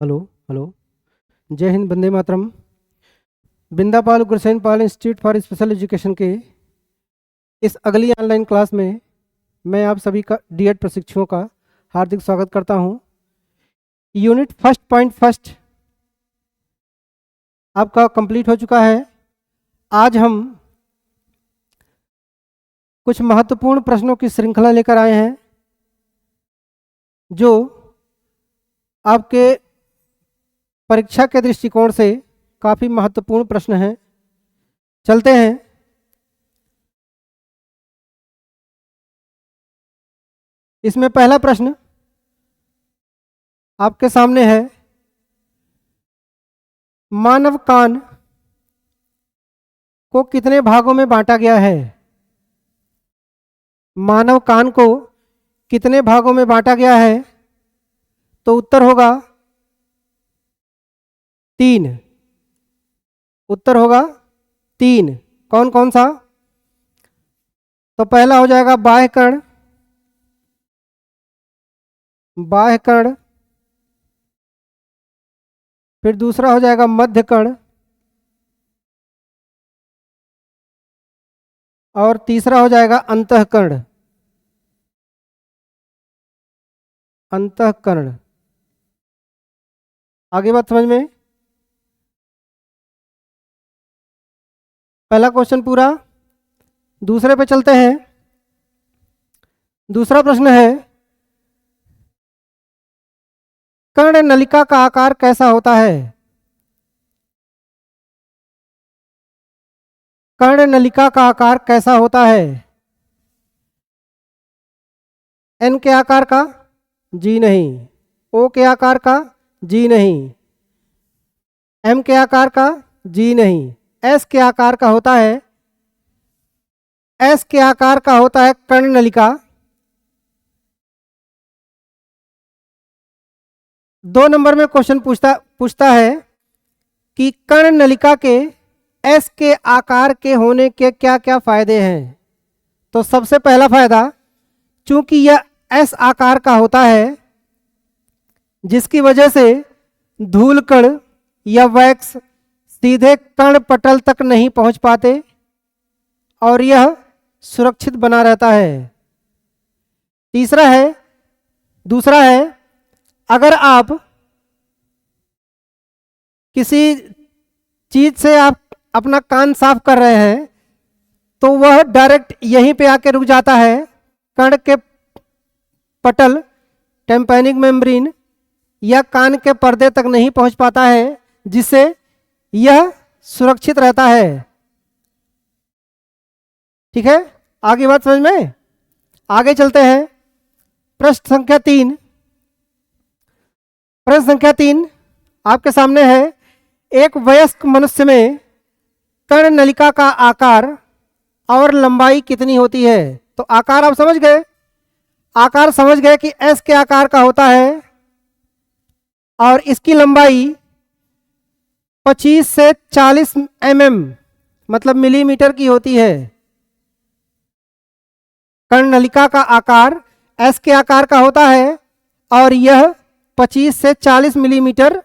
Hello hello. जय हिंद, वंदे मातरम। बिंदापाल गुरसैन पाल institute for special education के इस अगली ऑनलाइन क्लास में मैं आप सभी का डीएड प्रशिक्षुओं का हार्दिक स्वागत करता हूं। यूनिट फर्स्ट पॉइंट फर्स्ट आपका कंप्लीट हो चुका है। आज हम कुछ महत्वपूर्ण प्रश्नों की श्रृंखला लेकर आए हैं जो आपके परीक्षा के दृष्टिकोण से काफ़ी महत्वपूर्ण प्रश्न हैं। चलते हैं। इसमें पहला प्रश्न आपके सामने है, मानव कान को कितने भागों में बांटा गया है? मानव कान को कितने भागों में बांटा गया है? तो उत्तर होगा 3। उत्तर होगा 3। कौन कौन सा? तो पहला हो जाएगा बाह्य कर्ण, बाह्य कर्ण। फिर दूसरा हो जाएगा मध्य कर्ण और तीसरा हो जाएगा अंतःकर्ण। अंतःकर्ण। आगे बात समझ में? पहला क्वेश्चन पूरा। दूसरे पे चलते हैं। दूसरा प्रश्न है, कर्ण नलिका का आकार कैसा होता है? कर्ण नलिका का आकार कैसा होता है? एन के आकार का? जी नहीं। ओ के आकार का? जी नहीं। एम के आकार का? जी नहीं। एस के आकार का होता है। एस के आकार का होता है कर्ण नलिका। 2 नंबर में क्वेश्चन पूछता है कि कर्ण नलिका के एस के आकार के होने के क्या क्या फायदे हैं। तो सबसे पहला फायदा, चूंकि यह एस आकार का होता है जिसकी वजह से धूल कण या वैक्स सीधे कर्ण पटल तक नहीं पहुंच पाते और यह सुरक्षित बना रहता है। दूसरा है, अगर आप किसी चीज से आप अपना कान साफ कर रहे हैं तो वह डायरेक्ट यहीं पे आके रुक जाता है। कर्ण के पटल, टेम्पैनिक मेम्ब्रेन या कान के पर्दे तक नहीं पहुंच पाता है, जिससे यह सुरक्षित रहता है। ठीक है, आगे बात समझ में? आगे चलते हैं। प्रश्न संख्या 3। प्रश्न संख्या 3 आपके सामने है, एक वयस्क मनुष्य में कर्ण नलिका का आकार और लंबाई कितनी होती है? तो आकार आप समझ गए। आकार समझ गए कि एस के आकार का होता है और इसकी लंबाई 25 से 40 मतलब मिलीमीटर की होती है। कर्ण नलिका का आकार एस के आकार का होता है और यह 25 से 40 मिलीमीटर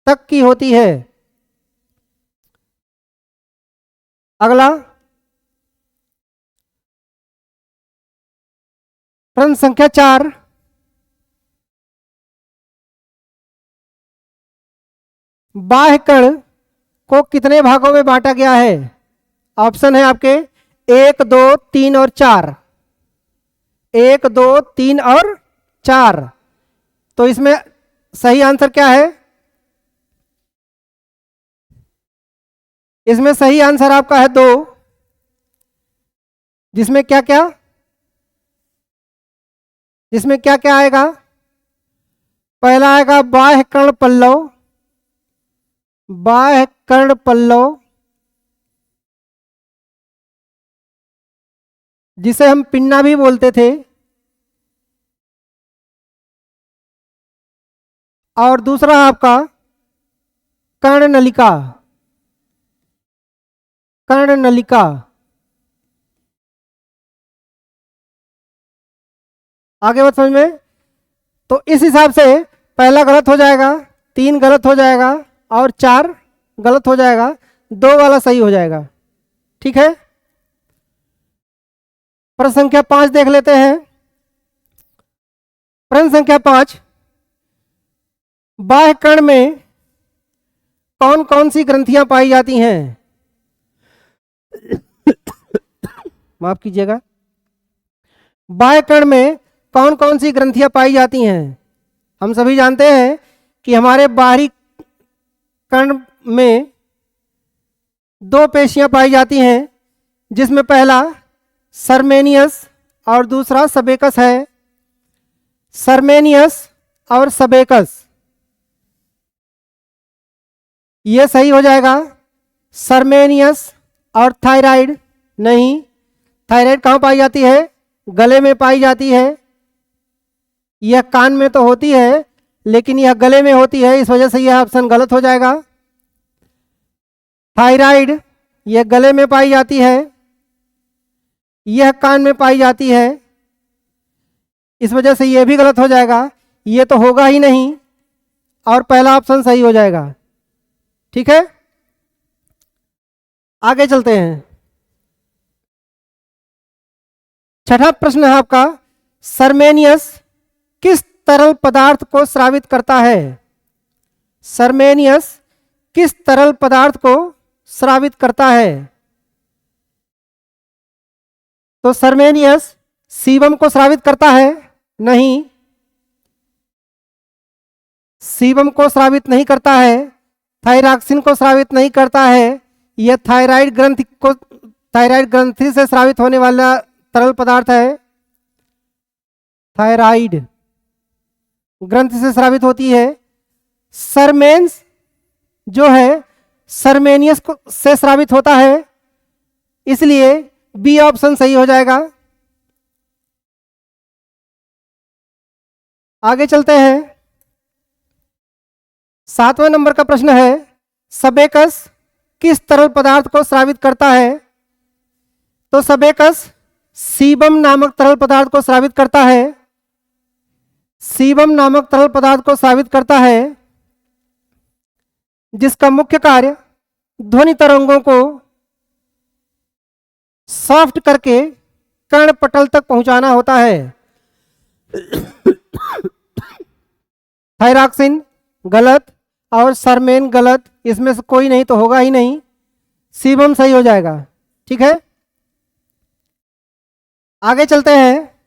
तक की होती है। अगला प्रश्न संख्या 4। बाह्य कर्ण को कितने भागों में बांटा गया है? ऑप्शन है आपके 1, 2, 3 और 4। 1, 2, 3 और 4। तो इसमें सही आंसर क्या है? इसमें सही आंसर आपका है 2। जिसमें क्या क्या? जिसमें क्या क्या आएगा? पहला आएगा बाह्य कर्ण पल्लव, बाह्य कर्ण पल्लव जिसे हम पिन्ना भी बोलते थे, और दूसरा आपका कर्ण नलिका। कर्ण नलिका। आगे बात समझ में? तो इस हिसाब से पहला गलत हो जाएगा, 3 गलत हो जाएगा और 4 गलत हो जाएगा, 2 वाला सही हो जाएगा। ठीक है, प्रश्न संख्या 5 देख लेते हैं। प्रश्न संख्या 5, बाह्य कण में कौन कौन सी ग्रंथियां पाई जाती हैं? माफ कीजिएगा, बाह्य कण में कौन कौन सी ग्रंथियां पाई जाती हैं? हम सभी जानते हैं कि हमारे बाहरी कण में 2 पेशियां पाई जाती हैं, जिसमें पहला सर्मेनियस और दूसरा सबेकस है। सर्मेनियस और सबेकस, ये सही हो जाएगा। सर्मेनियस और थायराइड नहीं। थायराइड कहाँ पाई जाती है? गले में पाई जाती है। यह कान में तो होती है लेकिन यह गले में होती है, इस वजह से यह ऑप्शन गलत हो जाएगा। थायराइड यह गले में पाई जाती है, यह कान में पाई जाती है, इस वजह से यह भी गलत हो जाएगा। यह तो होगा ही नहीं और पहला ऑप्शन सही हो जाएगा। ठीक है, आगे चलते हैं। छठा प्रश्न है आपका, सर्मेनियस किस तरल पदार्थ को स्रावित करता है? सर्मेनियस किस तरल पदार्थ को स्रावित करता है? तो सर्मेनियस सीबम को स्रावित करता है? नहीं, सीबम को स्रावित नहीं करता है। थायरॉक्सिन को स्रावित नहीं करता है। यह थायराइड ग्रंथि से स्रावित होने वाला तरल पदार्थ है। थायराइड ग्रंथि से स्रावित होती है। सरमेन्स जो है सर्मेनियस से स्रावित होता है, इसलिए बी ऑप्शन सही हो जाएगा। आगे चलते हैं। 7वें नंबर का प्रश्न है, सबेकस किस तरल पदार्थ को स्रावित करता है? तो सबेकस सीबम नामक तरल पदार्थ को स्रावित करता है। सीबम नामक तरल पदार्थ को स्रावित करता है, जिसका मुख्य कार्य ध्वनि तरंगों को सॉफ्ट करके कर्ण पटल तक पहुंचाना होता है। थायरॉक्सिन गलत और सरमेन गलत, इसमें से कोई नहीं तो होगा ही नहीं। सीबम सही हो जाएगा। ठीक है, आगे चलते हैं।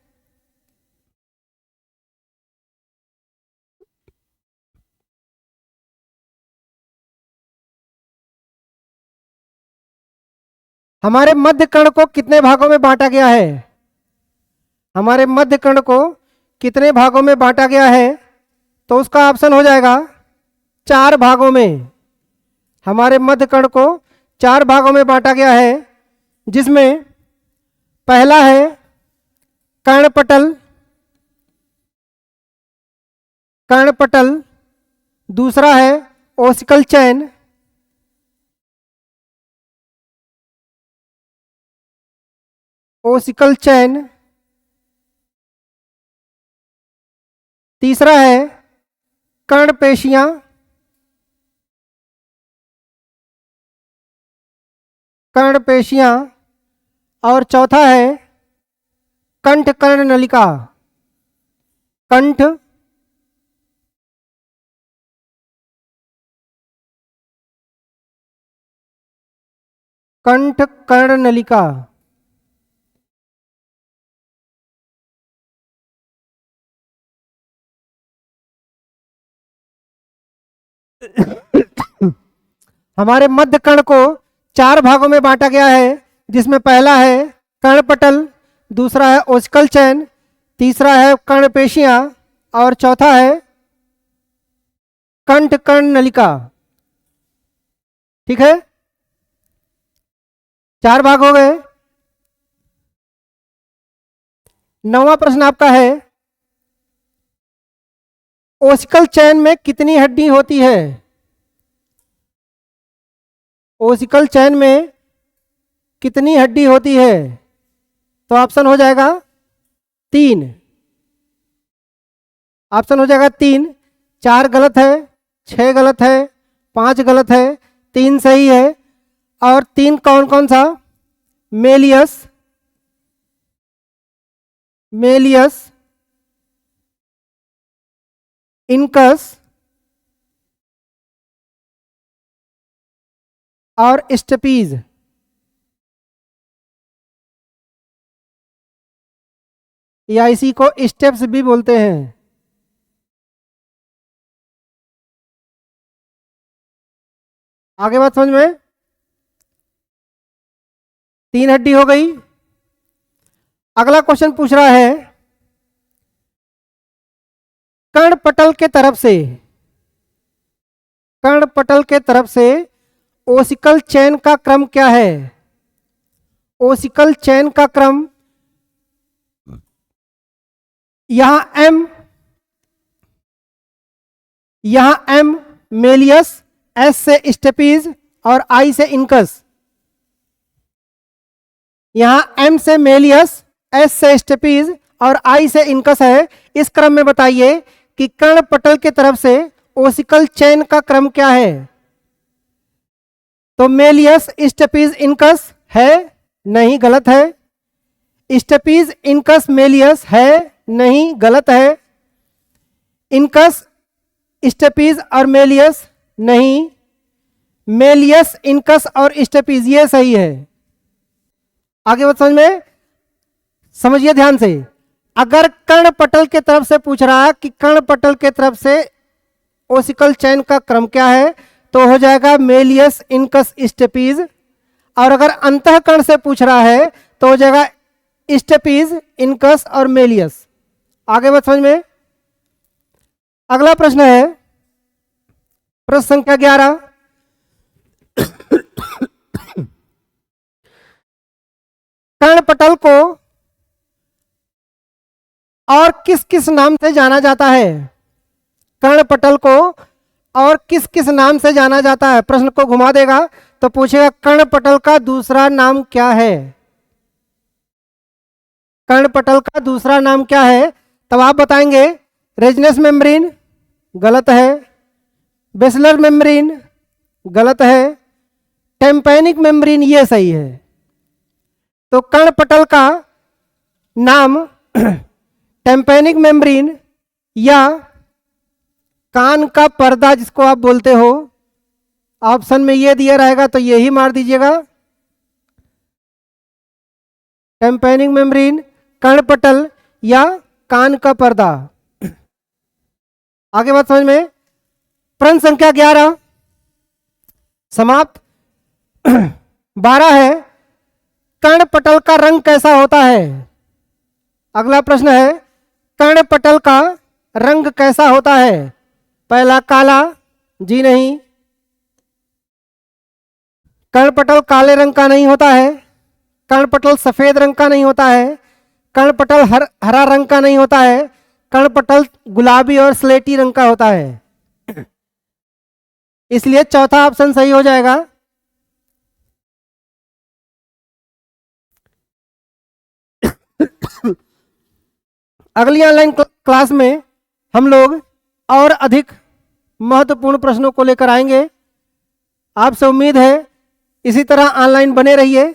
हमारे मध्य कण को कितने भागों में बांटा गया है? हमारे मध्य कण को कितने भागों में बांटा गया है? तो उसका ऑप्शन हो जाएगा 4 भागों में। हमारे मध्य कण को 4 भागों में बांटा गया है, जिसमें पहला है कर्णपटल, कर्णपटल, दूसरा है ओसिकल चैन, ओसिकल चैन, तीसरा है कर्ण पेशियां, कर्ण पेशियां, और चौथा है कंठ कर्ण नलिका। कंठ कंठ कर्ण नलिका। हमारे मध्य कण को 4 भागों में बांटा गया है, जिसमें पहला है कर्णपटल, दूसरा है ओसिकल चैन, तीसरा है कर्ण पेशियां और चौथा है कंठ कर्ण नलिका। ठीक है, 4 भाग हो गए। 9वां प्रश्न आपका है, ओसिकल चैन में कितनी हड्डी होती है? ओसिकल चैन में कितनी हड्डी होती है? तो ऑप्शन हो जाएगा 3। ऑप्शन हो जाएगा 3। 4 गलत है, 6 गलत है, 5 गलत है, 3 सही है। और 3 कौन कौन सा? मेलियस, मेलियस, इनकस और स्टेपीज। या इसी को स्टेप्स भी बोलते हैं। आगे बात समझ में? 3 हड्डी हो गई। अगला क्वेश्चन पूछ रहा है कर्णपटल के तरफ से, कर्णपटल के तरफ से ओसिकल चेन का क्रम क्या है? ओसिकल चेन का क्रम यहां एम मेलियस, एस से स्टेपीज और आई से इनकस। यहां एम से मेलियस, एस से स्टेपीज और आई से इनकस है। इस क्रम में बताइए कि कर्णपटल की तरफ से ओसिकल चेन का क्रम क्या है? तो मेलियस, स्टेपीज, इनकस है, नहीं, गलत है। स्टेपीज, इनकस, मेलियस है, नहीं, गलत है। इनकस, स्टेपीज और मेलियस नहीं, मेलियस, इनकस और स्टेपीज ये सही है। आगे बात समझ में? समझिए ध्यान से। अगर कर्णपटल के तरफ से पूछ रहा है कि कर्णपटल के तरफ से ओसिकल चेन का क्रम क्या है, तो हो जाएगा मेलियस, इनकस, स्टेपीज। और अगर अंतःकर्ण से पूछ रहा है तो हो जाएगा स्टेपीज, इनकस और मेलियस। आगे बात समझ में? अगला प्रश्न है प्रश्न संख्या 11। कर्णपटल को और किस किस नाम से जाना जाता है? कर्णपटल को और किस किस नाम से जाना जाता है? प्रश्न को घुमा देगा तो पूछेगा कर्णपटल का दूसरा नाम क्या है? कर्णपटल का दूसरा नाम क्या है? तब आप बताएंगे रेजिनस मेम्ब्रेन, गलत है। बेसिलर मेम्ब्रेन, गलत है। टेम्पैनिक मेम्ब्रेन, ये सही है। तो कर्णपटल का नाम टेम्पैनिक मेम्ब्रेन या कान का पर्दा जिसको आप बोलते हो, ऑप्शन में ये दिया रहेगा तो ये ही मार दीजिएगा। टेम्पैनिक मेम्ब्रेन, कर्णपटल या कान का पर्दा। आगे बात समझ में? प्रश्न संख्या 11 समाप्त। 12 है कर्णपटल का रंग कैसा होता है? अगला प्रश्न है कर्णपटल का रंग कैसा होता है? पहला काला, जी नहीं, कर्णपटल काले रंग का नहीं होता है। कर्णपटल सफेद रंग का नहीं होता है। कर्णपटल हरा रंग का नहीं होता है। कर्णपटल गुलाबी और स्लेटी रंग का होता है। इसलिए चौथा ऑप्शन सही हो जाएगा। अगली ऑनलाइन क्लास में हम लोग और अधिक महत्वपूर्ण प्रश्नों को लेकर आएंगे। आपसे उम्मीद है इसी तरह ऑनलाइन बने रहिए।